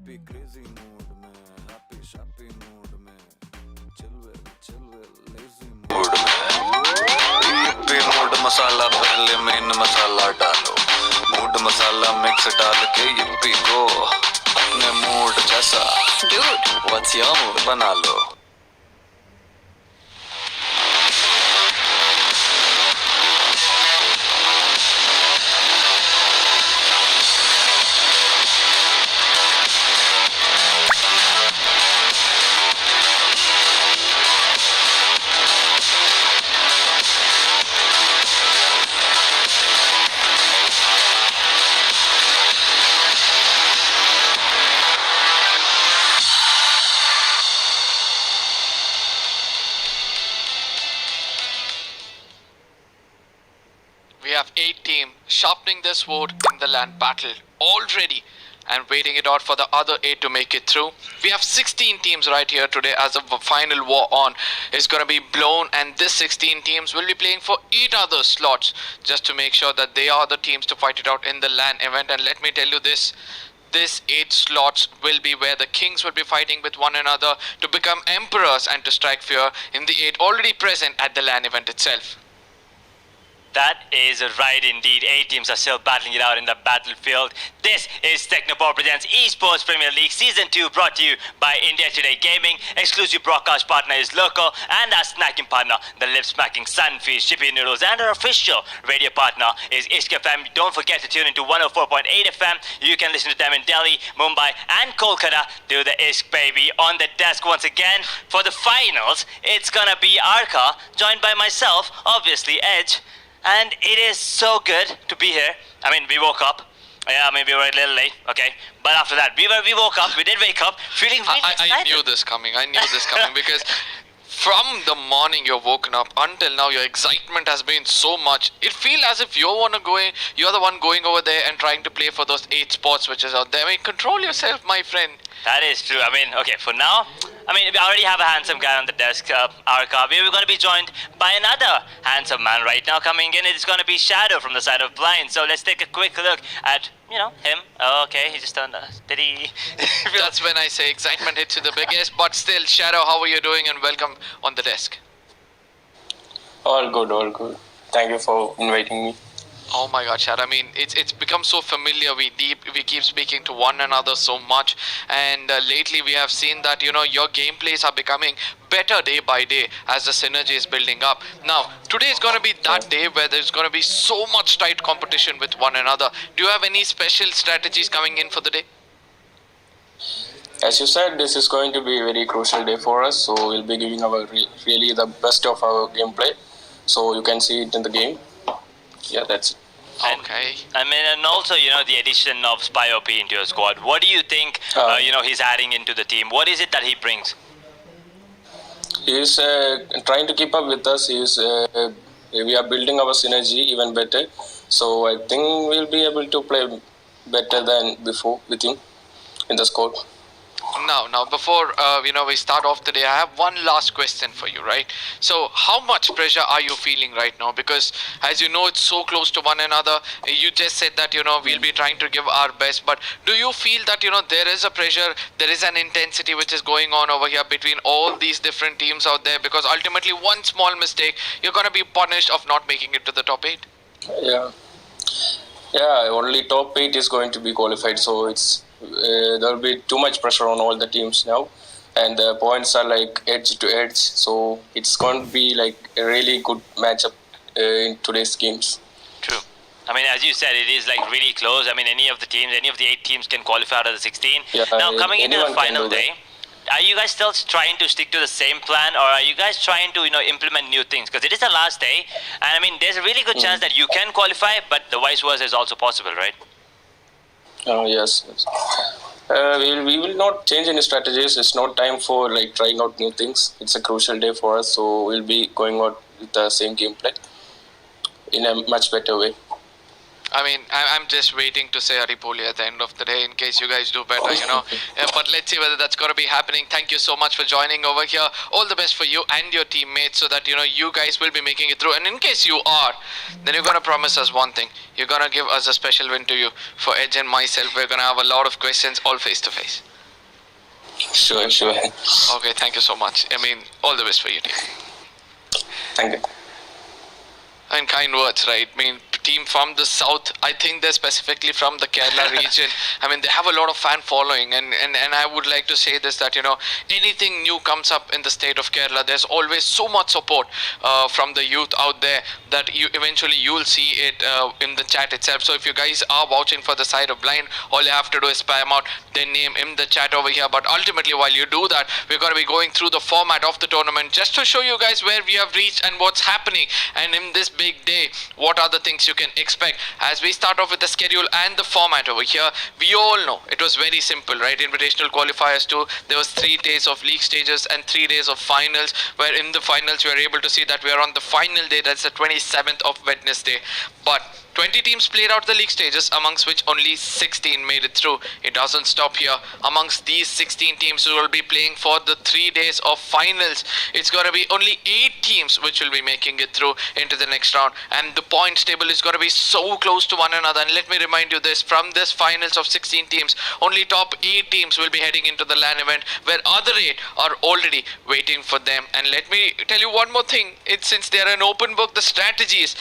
Hippie crazy mood में, happy shappy mood में, chill will, lazy mood में. Hippie mood मसाला पहले main मसाला डालो, mood मसाला mix डाल के yippee को अपने mood जैसा. Dude, what's your mood? बना लो. We have 8 teams sharpening their sword in the land battle already and waiting it out for the other 8 to make it through. We have 16 teams right here today as the final war on is going to be blown, and this 16 teams will be playing for 8 other slots just to make sure that they are the teams to fight it out in the LAN event. And let me tell you this 8 slots will be where the kings will be fighting with one another to become emperors and to strike fear in the 8 already present at the LAN event itself. That is right indeed. 8 teams are still battling it out in the battlefield. This is Tecno presents Esports Premier League Season 2, brought to you by India Today Gaming. Exclusive broadcast partner is Loco, and our snacking partner, the lip-smacking Sunfish Chippy Noodles, and our official radio partner is Ishq FM. Don't forget to tune into 104.8 FM. You can listen to them in Delhi, Mumbai, and Kolkata. Do the Ishq baby. On the desk once again for the finals, it's gonna be Arka, joined by myself, obviously Edge. And it is so good to be here. I mean, we woke up. Yeah, maybe we were a little late, okay? But after that, we woke up, we did wake up, feeling really excited. I knew this coming because from the morning you're woken up until now, your excitement has been so much. It feels as if you're the one going over there and trying to play for those 8 spots which is out there. I mean, control yourself, my friend. That is true. I mean, okay, for now, we already have a handsome guy on the desk, Arka. We're going to be joined by another handsome man right now coming in. It's going to be Shadow from the side of Blind. So let's take a quick look at, him. Oh, okay, he just turned did he? That's when I say excitement hits you the biggest. But still, Shadow, how are you doing? And welcome on the desk. All good. Thank you for inviting me. Oh my God, Shad. I mean, it's become so familiar. We keep speaking to one another so much, and lately we have seen that your gameplays are becoming better day by day as the synergy is building up. Now, today is going to be that day where there's going to be so much tight competition with one another. Do you have any special strategies coming in for the day? As you said, this is going to be a very crucial day for us, so we'll be giving our really the best of our gameplay, so you can see it in the game. Yeah, that's it. Okay. And also, the addition of Spy OP into your squad. What do you think, he's adding into the team? What is it that he brings? He's trying to keep up with us. We are building our synergy even better. So I think we'll be able to play better than before with him in the squad. Now, before we start off today, I have one last question for you, right? So, how much pressure are you feeling right now? Because, as you know, it's so close to one another. You just said that we'll be trying to give our best, but do you feel that there is a pressure, there is an intensity which is going on over here between all these different teams out there? Because ultimately, one small mistake, you're going to be punished of not making it to the top 8. Yeah. Only top 8 is going to be qualified, so it's. There will be too much pressure on all the teams now, and the points are like edge to edge, so it's going to be like a really good matchup in today's games. True. As you said, it is like really close. Any of the 8 teams can qualify out of the 16. Yeah, now, coming into the final day, are you guys still trying to stick to the same plan, or are you guys trying to implement new things? Because it is the last day, and there's a really good chance that you can qualify, but the vice versa is also possible, right? Yes. We will not change any strategies. It's not time for trying out new things. It's a crucial day for us, so we'll be going out with the same gameplay in a much better way. I'm just waiting to say Aripoli at the end of the day in case you guys do better, But let's see whether that's going to be happening. Thank you so much for joining over here. All the best for you and your teammates so that, you guys will be making it through. And in case you are, then you're going to promise us one thing. You're going to give us a special win to you. For Edge and myself, we're going to have a lot of questions all face to face. Sure. Okay, thank you so much. I mean, all the best for you, team. Thank you. And kind words, right? I mean, team from the south, I think they're specifically from the Kerala region. I mean, they have a lot of fan following, and I would like to say this, that, you know, anything new comes up in the state of Kerala, there's always so much support from the youth out there that you'll see it in the chat itself. So if you guys are watching for the side of blind, all you have to do is spam out their name in the chat over here. But ultimately, while you do that, we're going to be going through the format of the tournament just to show you guys where we have reached and what's happening, and in this big day, what are the things you can expect. As we start off with the schedule and the format over here, we all know it was very simple, right? Invitational qualifiers too, there was 3 days of league stages and 3 days of finals, where in the finals we are able to see that we are on the final day, that's the 27th of Wednesday. But 20 teams played out the league stages, amongst which only 16 made it through. It doesn't stop here. Amongst these 16 teams who will be playing for the 3 days of finals, it's going to be only 8 teams which will be making it through into the next round. And the points table is going to be so close to one another. And let me remind you this, from this finals of 16 teams, only top 8 teams will be heading into the LAN event, where other 8 are already waiting for them. And let me tell you one more thing, since they are an open book, the strategies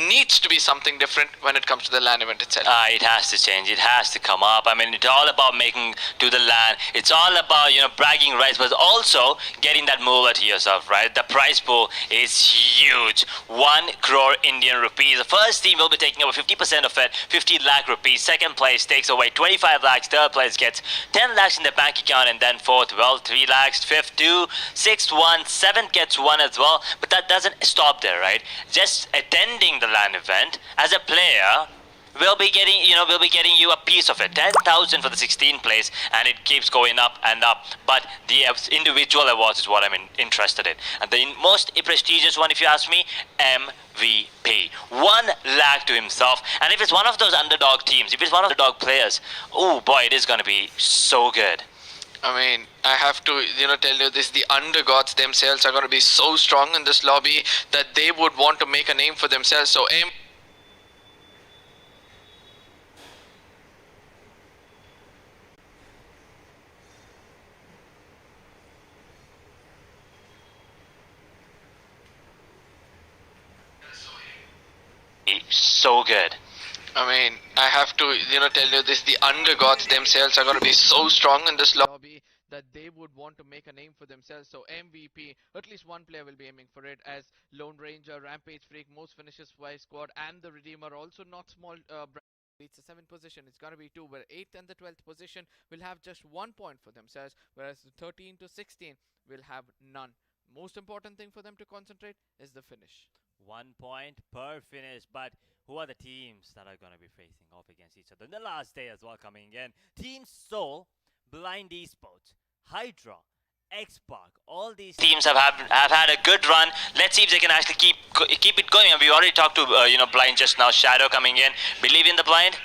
needs to be something different when it comes to the LAN event itself. It has to change. It has to come up. I mean, it's all about making to the LAN. It's all about, you know, bragging rights, but also getting that moolah to yourself, right? The prize pool is huge. 1 crore Indian rupees. The first team will be taking over 50% of it, 50 lakh rupees. Second place takes away 25 lakhs. Third place gets 10 lakhs in the bank account, and then fourth, well, 3 lakhs. Fifth, 2. Sixth, 1. Seventh gets 1 as well. But that doesn't stop there, right? Just attending the LAN event as a player will be getting you a piece of it. 10,000 for the 16th place, and it keeps going up and up. But the individual awards is what I'm interested in. And the most prestigious one, if you ask me, MVP. 1 lakh to himself. And if it's one of those underdog teams, if it's one of the underdog players, oh boy, it is going to be so good. I mean, I have to, tell you this, the undergods themselves are going to be so strong in this lobby that they would want to make a name for themselves. So so good. I mean, I have to, tell you this, the undergods themselves are going to be so strong in this lobby that they would want to make a name for themselves. So MVP, at least one player will be aiming for it, as Lone Ranger, Rampage Freak, most finishes by squad, and the Redeemer, also not small. It's the 7th position, it's going to be 2, where 8th and the 12th position will have just 1 point for themselves, whereas the 13 to 16 will have none. Most important thing for them to concentrate is the finish. 1 point per finish, but who are the teams that are going to be facing off against each other? In the last day as well coming in, Team Soul, Blind Esports, Hydra, X-Park, all these teams have had a good run. Let's see if they can actually keep it going. And we already talked to Blind just now. Shadow coming in. Believe in the Blind,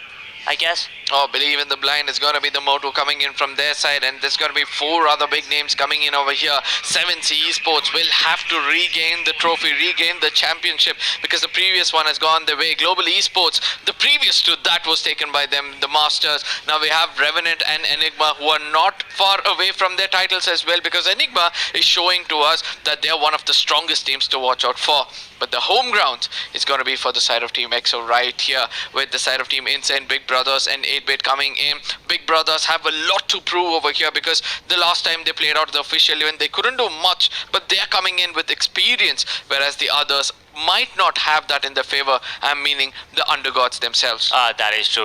I guess. Oh, believe in the blind is going to be the motto coming in from their side, and there's going to be 4 other big names coming in over here. 7C Esports will have to regain the trophy, regain the championship, because the previous one has gone their way. Global Esports, the previous to that was taken by them, the Masters. Now we have Revenant and Enigma, who are not far away from their titles as well, because Enigma is showing to us that they are one of the strongest teams to watch out for. But the home ground is going to be for the side of Team EXO right here, with the side of Team Insane, Big Brothers and 8-Bit coming in. Big Brothers have a lot to prove over here, because the last time they played out the official event, they couldn't do much, but they're coming in with experience, whereas the others might not have that in their favor, meaning the undergods themselves. That is true.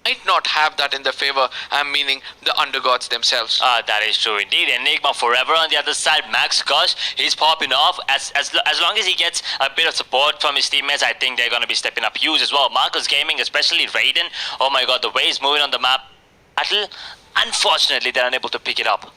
Might not have that in their favor, meaning the undergods themselves. That is true indeed. Enigma forever on the other side. Max Kosh, he's popping off. As long as he gets a bit of support from his teammates, I think they're going to be stepping up huge as well. Marcus Gaming, especially Raiden. Oh my god, the way he's moving on the map. Battle, unfortunately, they're unable to pick it up.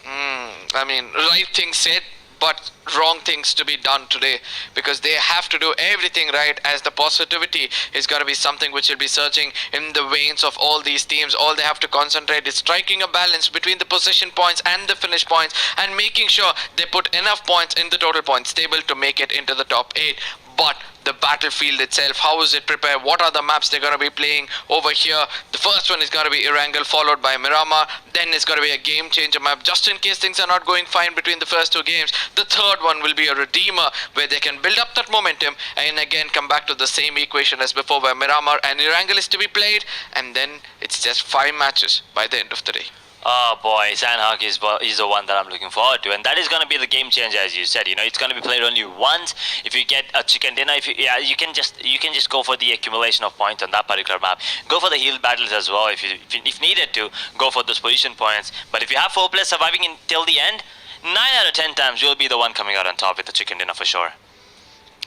I mean, right thing said, but wrong things to be done today, because they have to do everything right, as the positivity is going to be something which will be surging in the veins of all these teams. All they have to concentrate is striking a balance between the possession points and the finish points, and making sure they put enough points in the total points table to make it into the top 8. But the battlefield itself, how is it prepared? What are the maps they're going to be playing over here? The first one is going to be Erangel, followed by Miramar. Then it's going to be a game changer map, just in case things are not going fine between the first two games. The third one will be a Redeemer, where they can build up that momentum and again come back to the same equation as before, where Miramar and Erangel is to be played, and then it's just 5 matches by the end of the day. Oh boy, Sandhawk is the one that I'm looking forward to, and that is going to be the game changer, as you said. You know, it's going to be played only once. If you get a chicken dinner, you can just go for the accumulation of points on that particular map. Go for the heal battles as well, if needed to. Go for those position points. But if you have 4 players surviving until the end, 9 out of 10 times you'll be the one coming out on top with the chicken dinner for sure.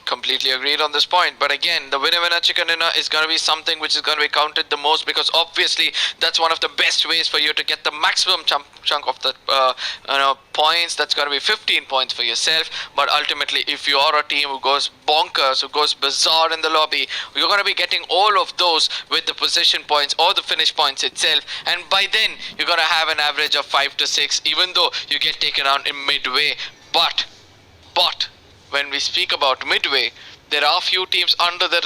Completely agreed on this point, but again, the winner chicken dinner is going to be something which is going to be counted the most, because obviously that's one of the best ways for you to get the maximum chunk of the points. That's going to be 15 points for yourself. But ultimately, if you are a team who goes bonkers, who goes bizarre in the lobby, you're going to be getting all of those with the position points or the finish points itself, and by then you're going to have an average of 5 to 6, even though you get taken out in midway. But when we speak about midway, there are few teams under the